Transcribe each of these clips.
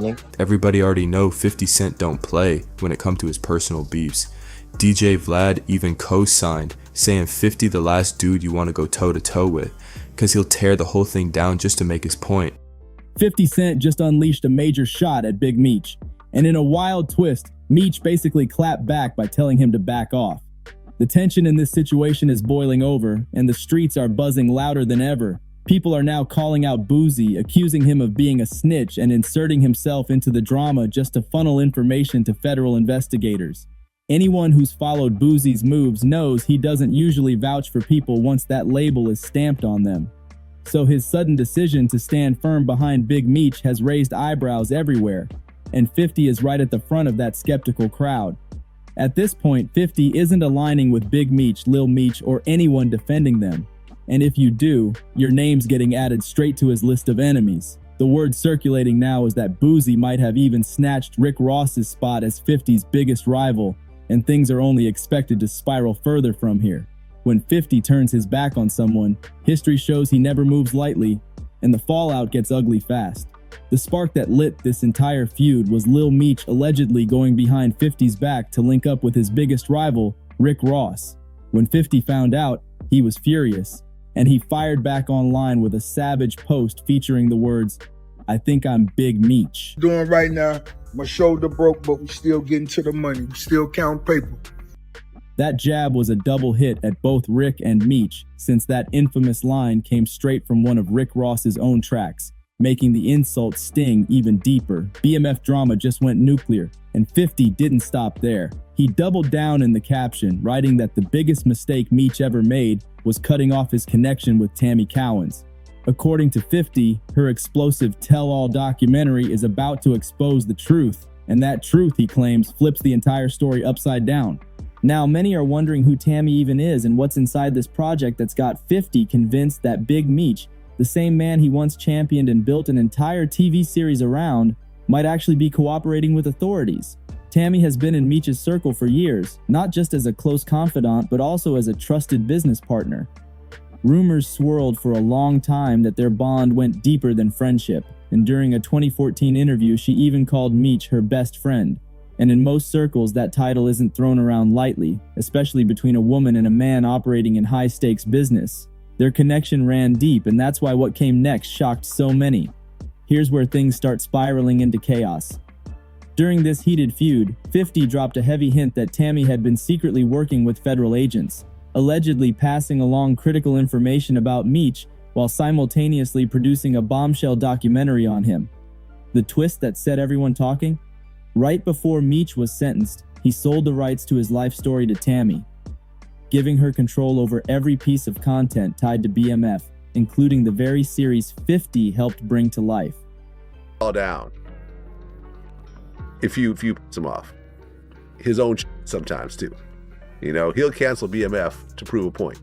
spiraling. Everybody already know 50 Cent don't play when it come to his personal beefs. DJ Vlad even co-signed, saying 50 the last dude you want to go toe-to-toe with, cause he'll tear the whole thing down just to make his point. 50 Cent just unleashed a major shot at Big Meech, and in a wild twist, Meech basically clapped back by telling him to back off. The tension in this situation is boiling over, and the streets are buzzing louder than ever. People are now calling out Boosie, accusing him of being a snitch and inserting himself into the drama just to funnel information to federal investigators. Anyone who's followed Boosie's moves knows he doesn't usually vouch for people once that label is stamped on them. So his sudden decision to stand firm behind Big Meech has raised eyebrows everywhere, and 50 is right at the front of that skeptical crowd. At this point, 50 isn't aligning with Big Meech, Lil Meech, or anyone defending them. And if you do, your name's getting added straight to his list of enemies. The word circulating now is that Boosie might have even snatched Rick Ross's spot as 50's biggest rival, and things are only expected to spiral further from here. When 50 turns his back on someone, history shows he never moves lightly, and the fallout gets ugly fast. The spark that lit this entire feud was Lil Meech allegedly going behind 50's back to link up with his biggest rival, Rick Ross. When 50 found out, he was furious, and he fired back online with a savage post featuring the words, "I think I'm Big Meech." Doing right now, my shoulder broke, but we still getting to the money. We still count paper. That jab was a double hit at both Rick and Meech, since that infamous line came straight from one of Rick Ross's own tracks, making the insult sting even deeper. BMF drama just went nuclear, and 50 didn't stop there. He doubled down in the caption, writing that the biggest mistake Meech ever made was cutting off his connection with Tammy Cowens. According to 50, her explosive tell-all documentary is about to expose the truth, and that truth, he claims, flips the entire story upside down. Now, many are wondering who Tammy even is and what's inside this project that's got 50 convinced that Big Meech, the same man he once championed and built an entire TV series around, might actually be cooperating with authorities. Tammy has been in Meech's circle for years, not just as a close confidant, but also as a trusted business partner. Rumors swirled for a long time that their bond went deeper than friendship, and during a 2014 interview, she even called Meech her best friend. And in most circles, that title isn't thrown around lightly, especially between a woman and a man operating in high-stakes business. Their connection ran deep, and that's why what came next shocked so many. Here's where things start spiraling into chaos. During this heated feud, 50 dropped a heavy hint that Tammy had been secretly working with federal agents, allegedly passing along critical information about Meech while simultaneously producing a bombshell documentary on him. The twist that set everyone talking? Right before Meech was sentenced, he sold the rights to his life story to Tammy, giving her control over every piece of content tied to BMF, including the very series 50 helped bring to life. All down. If you piss him off, his own sometimes too. You know, he'll cancel BMF to prove a point.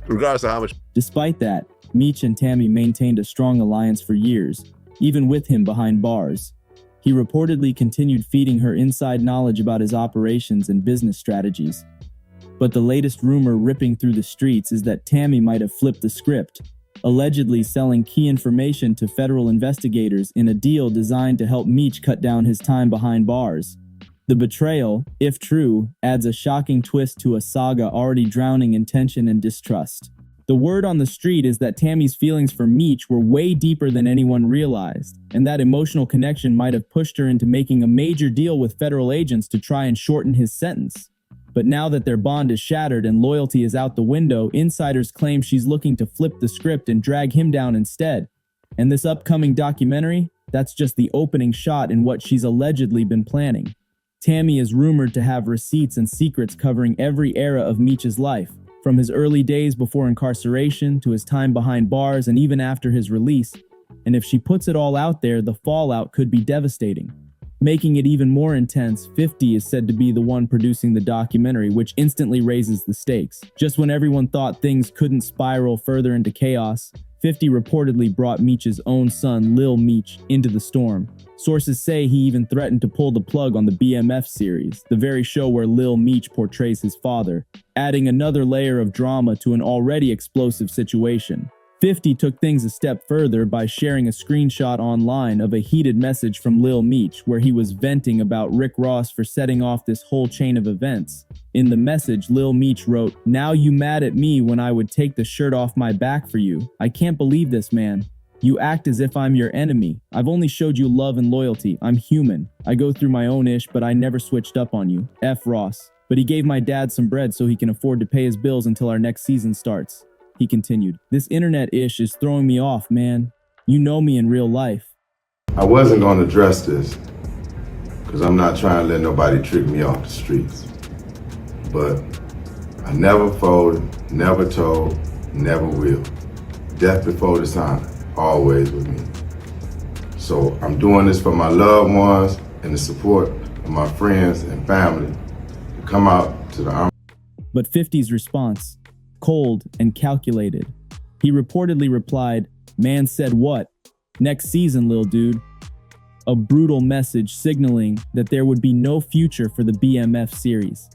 Regardless of how much. Despite that, Meech and Tammy maintained a strong alliance for years, even with him behind bars. He reportedly continued feeding her inside knowledge about his operations and business strategies. But the latest rumor ripping through the streets is that Tammy might have flipped the script, allegedly selling key information to federal investigators in a deal designed to help Meech cut down his time behind bars. The betrayal, if true, adds a shocking twist to a saga already drowning in tension and distrust. The word on the street is that Tammy's feelings for Meech were way deeper than anyone realized, and that emotional connection might have pushed her into making a major deal with federal agents to try and shorten his sentence. But now that their bond is shattered and loyalty is out the window, insiders claim she's looking to flip the script and drag him down instead. And this upcoming documentary, that's just the opening shot in what she's allegedly been planning. Tammy is rumored to have receipts and secrets covering every era of Meech's life, from his early days before incarceration to his time behind bars and even after his release. And if she puts it all out there, the fallout could be devastating. Making it even more intense, 50 is said to be the one producing the documentary, which instantly raises the stakes. Just when everyone thought things couldn't spiral further into chaos, 50 reportedly brought Meech's own son, Lil Meech, into the storm. Sources say he even threatened to pull the plug on the BMF series, the very show where Lil Meech portrays his father, adding another layer of drama to an already explosive situation. 50 took things a step further by sharing a screenshot online of a heated message from Lil Meech where he was venting about Rick Ross for setting off this whole chain of events. In the message, Lil Meech wrote, "Now you mad at me when I would take the shirt off my back for you. I can't believe this, man. You act as if I'm your enemy. I've only showed you love and loyalty. I'm human. I go through my own ish, but I never switched up on you. F Ross. But he gave my dad some bread so he can afford to pay his bills until our next season starts." He continued, "This internet ish is throwing me off, man. You know me in real life." I wasn't going to address this because I'm not trying to let nobody trick me off the streets. But I never folded, never told, never will. Death before the sign, always with me. So I'm doing this for my loved ones and the support of my friends and family to come out to the But 50's response, cold and calculated. He reportedly replied, "Man said what? Next season, lil dude." A brutal message signaling that there would be no future for the BMF series.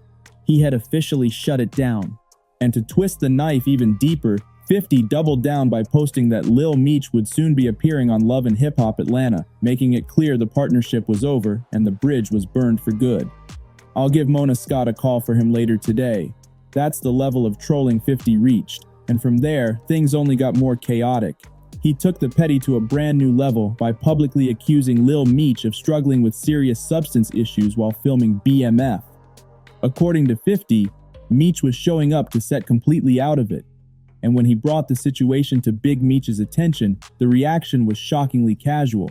He had officially shut it down. And to twist the knife even deeper, 50 doubled down by posting that Lil Meech would soon be appearing on Love and Hip Hop Atlanta, making it clear the partnership was over and the bridge was burned for good. I'll give Mona Scott a call for him later today. That's the level of trolling 50 reached, and from there, things only got more chaotic. He took the petty to a brand new level by publicly accusing Lil Meech of struggling with serious substance issues while filming BMF. According to 50, Meech was showing up to set completely out of it, and when he brought the situation to Big Meech's attention, the reaction was shockingly casual.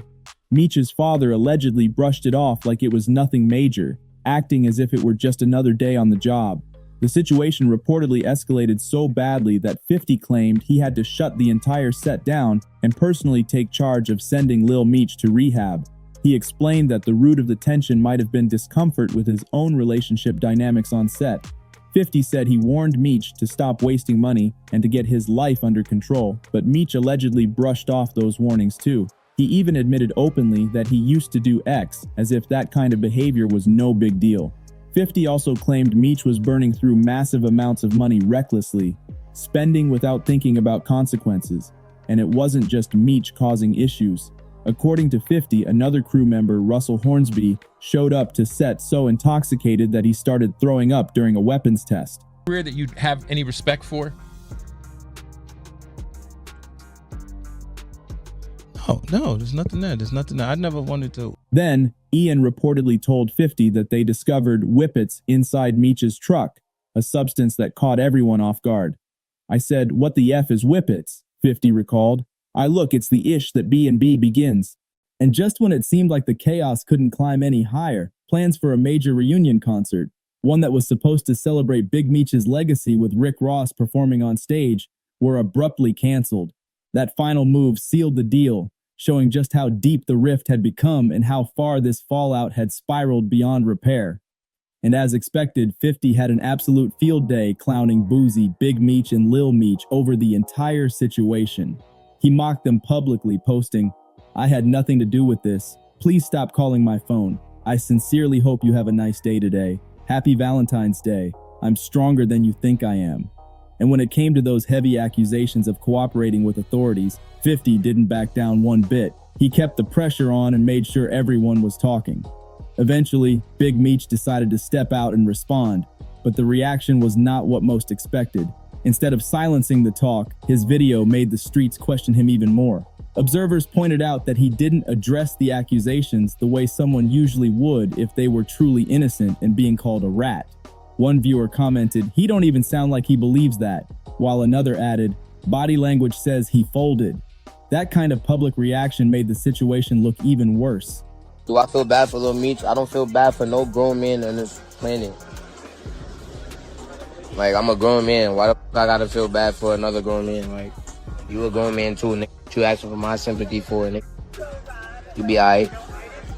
Meech's father allegedly brushed it off like it was nothing major, acting as if it were just another day on the job. The situation reportedly escalated so badly that 50 claimed he had to shut the entire set down and personally take charge of sending Lil Meech to rehab. He explained that the root of the tension might have been discomfort with his own relationship dynamics on set. 50 said he warned Meech to stop wasting money and to get his life under control, but Meech allegedly brushed off those warnings too. He even admitted openly that he used to do X, as if that kind of behavior was no big deal. 50 also claimed Meech was burning through massive amounts of money recklessly, spending without thinking about consequences, and it wasn't just Meech causing issues. According to 50, another crew member, Russell Hornsby, showed up to set so intoxicated that he started throwing up during a weapons test. Career that you'd have any respect for? Oh, no, there's nothing there. There's nothing there. I never wanted to. Then, Ian reportedly told 50 that they discovered whippets inside Meech's truck, a substance that caught everyone off guard. I said, "What the F is whippets?" 50 recalled. Look, it's the ish that B&B begins. And just when it seemed like the chaos couldn't climb any higher, plans for a major reunion concert, one that was supposed to celebrate Big Meech's legacy with Rick Ross performing on stage, were abruptly canceled. That final move sealed the deal, showing just how deep the rift had become and how far this fallout had spiraled beyond repair. And as expected, 50 had an absolute field day clowning Boosie, Big Meech, and Lil Meech over the entire situation. He mocked them publicly, posting, "I had nothing to do with this. Please stop calling my phone. I sincerely hope you have a nice day today. Happy Valentine's Day. I'm stronger than you think I am." And when it came to those heavy accusations of cooperating with authorities, 50 didn't back down one bit. He kept the pressure on and made sure everyone was talking. Eventually, Big Meech decided to step out and respond, but the reaction was not what most expected. Instead of silencing the talk, his video made the streets question him even more. Observers pointed out that he didn't address the accusations the way someone usually would if they were truly innocent and being called a rat. One viewer commented, "He don't even sound like he believes that," while another added, "Body language says he folded." That kind of public reaction made the situation look even worse. Do I feel bad for Lil Meech? I don't feel bad for no grown man on this planet. Like, I'm a grown man. Why the fuck I gotta feel bad for another grown man? Like, you a grown man too, nigga. What you asking for my sympathy for, nigga? You be alright.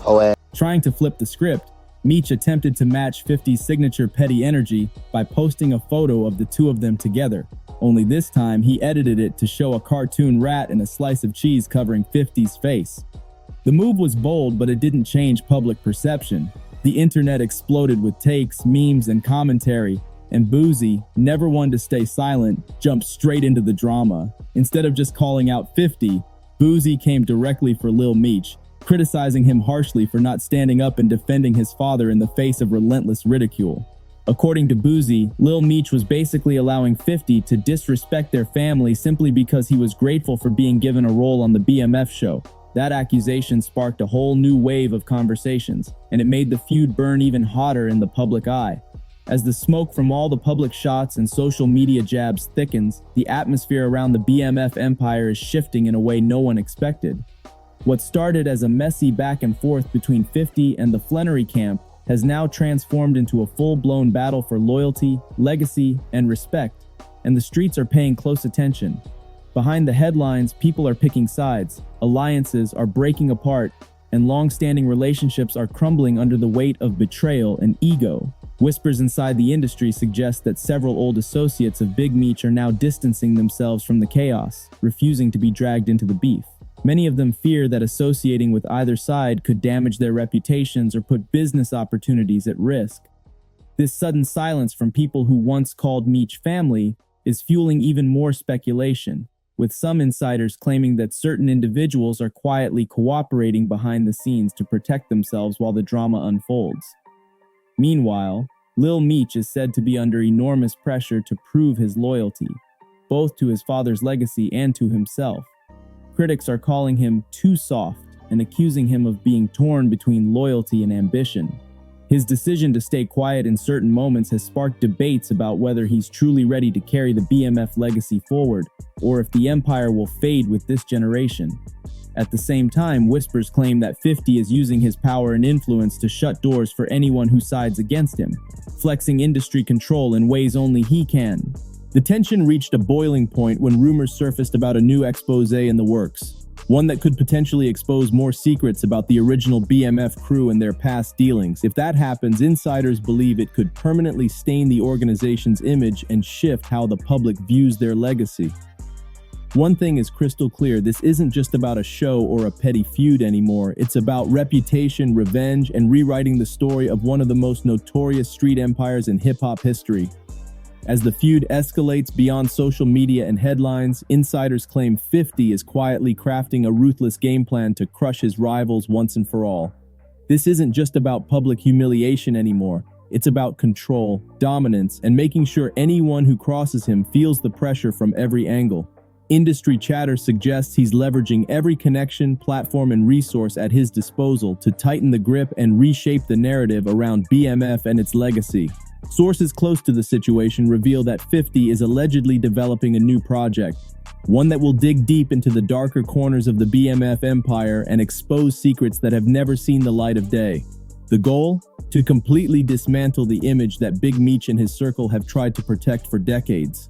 Oh, ass. Trying to flip the script, Meech attempted to match 50's signature petty energy by posting a photo of the two of them together. Only this time, he edited it to show a cartoon rat and a slice of cheese covering 50's face. The move was bold, but it didn't change public perception. The internet exploded with takes, memes, and commentary, And Boosie, never one to stay silent, jumped straight into the drama. Instead of just calling out 50, Boosie came directly for Lil Meech, criticizing him harshly for not standing up and defending his father in the face of relentless ridicule. According to Boosie, Lil Meech was basically allowing 50 to disrespect their family simply because he was grateful for being given a role on the BMF show. That accusation sparked a whole new wave of conversations, and it made the feud burn even hotter in the public eye. As the smoke from all the public shots and social media jabs thickens, the atmosphere around the BMF empire is shifting in a way no one expected. What started as a messy back and forth between 50 and the Flannery camp has now transformed into a full-blown battle for loyalty, legacy, and respect, and the streets are paying close attention. Behind the headlines, people are picking sides, alliances are breaking apart, and long-standing relationships are crumbling under the weight of betrayal and ego. Whispers inside the industry suggest that several old associates of Big Meech are now distancing themselves from the chaos, refusing to be dragged into the beef. Many of them fear that associating with either side could damage their reputations or put business opportunities at risk. This sudden silence from people who once called Meech family is fueling even more speculation, with some insiders claiming that certain individuals are quietly cooperating behind the scenes to protect themselves while the drama unfolds. Meanwhile, Lil Meech is said to be under enormous pressure to prove his loyalty, both to his father's legacy and to himself. Critics are calling him too soft and accusing him of being torn between loyalty and ambition. His decision to stay quiet in certain moments has sparked debates about whether he's truly ready to carry the BMF legacy forward, or if the empire will fade with this generation. At the same time, whispers claim that 50 is using his power and influence to shut doors for anyone who sides against him, flexing industry control in ways only he can. The tension reached a boiling point when rumors surfaced about a new expose in the works, one that could potentially expose more secrets about the original BMF crew and their past dealings. If that happens, insiders believe it could permanently stain the organization's image and shift how the public views their legacy. One thing is crystal clear, this isn't just about a show or a petty feud anymore. It's about reputation, revenge, and rewriting the story of one of the most notorious street empires in hip-hop history. As the feud escalates beyond social media and headlines, insiders claim 50 is quietly crafting a ruthless game plan to crush his rivals once and for all. This isn't just about public humiliation anymore. It's about control, dominance, and making sure anyone who crosses him feels the pressure from every angle. Industry chatter suggests he's leveraging every connection, platform, and resource at his disposal to tighten the grip and reshape the narrative around BMF and its legacy. Sources close to the situation reveal that 50 is allegedly developing a new project, one that will dig deep into the darker corners of the BMF empire and expose secrets that have never seen the light of day. The goal? To completely dismantle the image that Big Meech and his circle have tried to protect for decades.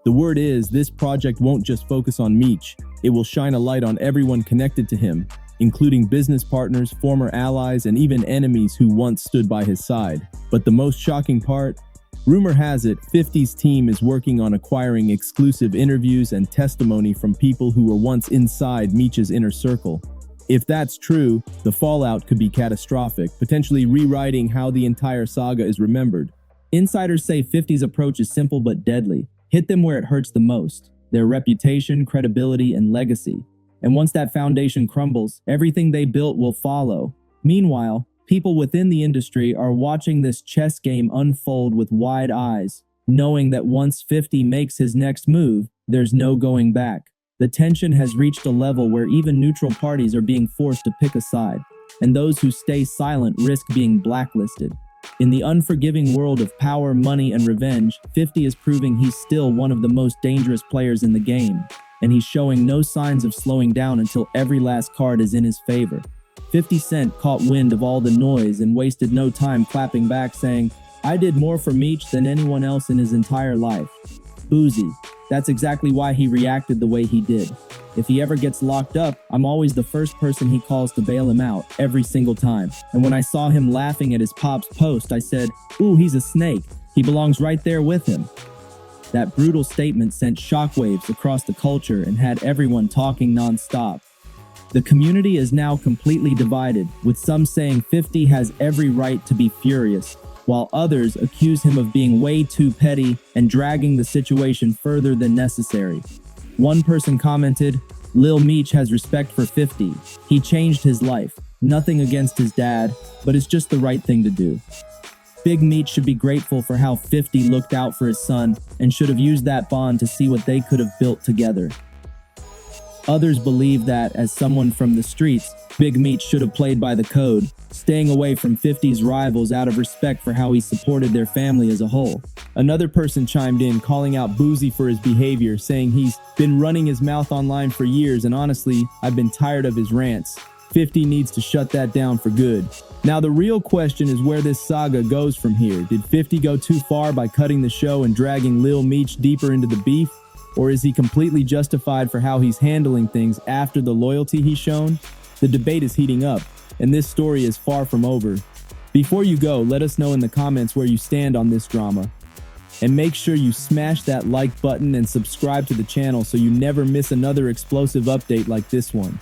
The word is, this project won't just focus on Meech, it will shine a light on everyone connected to him, including business partners, former allies, and even enemies who once stood by his side. But the most shocking part? Rumor has it, 50's team is working on acquiring exclusive interviews and testimony from people who were once inside Meech's inner circle. If that's true, the fallout could be catastrophic, potentially rewriting how the entire saga is remembered. Insiders say 50's approach is simple but deadly. Hit them where it hurts the most, their reputation, credibility, and legacy. And once that foundation crumbles, everything they built will follow. Meanwhile, people within the industry are watching this chess game unfold with wide eyes, knowing that once 50 makes his next move, there's no going back. The tension has reached a level where even neutral parties are being forced to pick a side, and those who stay silent risk being blacklisted. In the unforgiving world of power, money, and revenge, 50 is proving he's still one of the most dangerous players in the game, and he's showing no signs of slowing down until every last card is in his favor. 50 Cent caught wind of all the noise and wasted no time clapping back saying, "I did more for Meech than anyone else in his entire life." Boosie. That's exactly why he reacted the way he did. If he ever gets locked up, I'm always the first person he calls to bail him out, every single time. And when I saw him laughing at his pop's post, I said, "Ooh, he's a snake. He belongs right there with him." That brutal statement sent shockwaves across the culture and had everyone talking nonstop. The community is now completely divided, with some saying 50 has every right to be furious, while others accuse him of being way too petty and dragging the situation further than necessary. One person commented, "Lil Meech has respect for 50. He changed his life. Nothing against his dad, but it's just the right thing to do." Big Meech should be grateful for how 50 looked out for his son and should have used that bond to see what they could have built together. Others believe that, as someone from the streets, Big Meech should have played by the code, staying away from 50's rivals out of respect for how he supported their family as a whole. Another person chimed in, calling out Boosie for his behavior, saying he's been running his mouth online for years and honestly, I've been tired of his rants. 50 needs to shut that down for good. Now the real question is where this saga goes from here. Did 50 go too far by cutting the show and dragging Lil Meech deeper into the beef? Or is he completely justified for how he's handling things after the loyalty he's shown? The debate is heating up, and this story is far from over. Before you go, let us know in the comments where you stand on this drama. And make sure you smash that like button and subscribe to the channel so you never miss another explosive update like this one.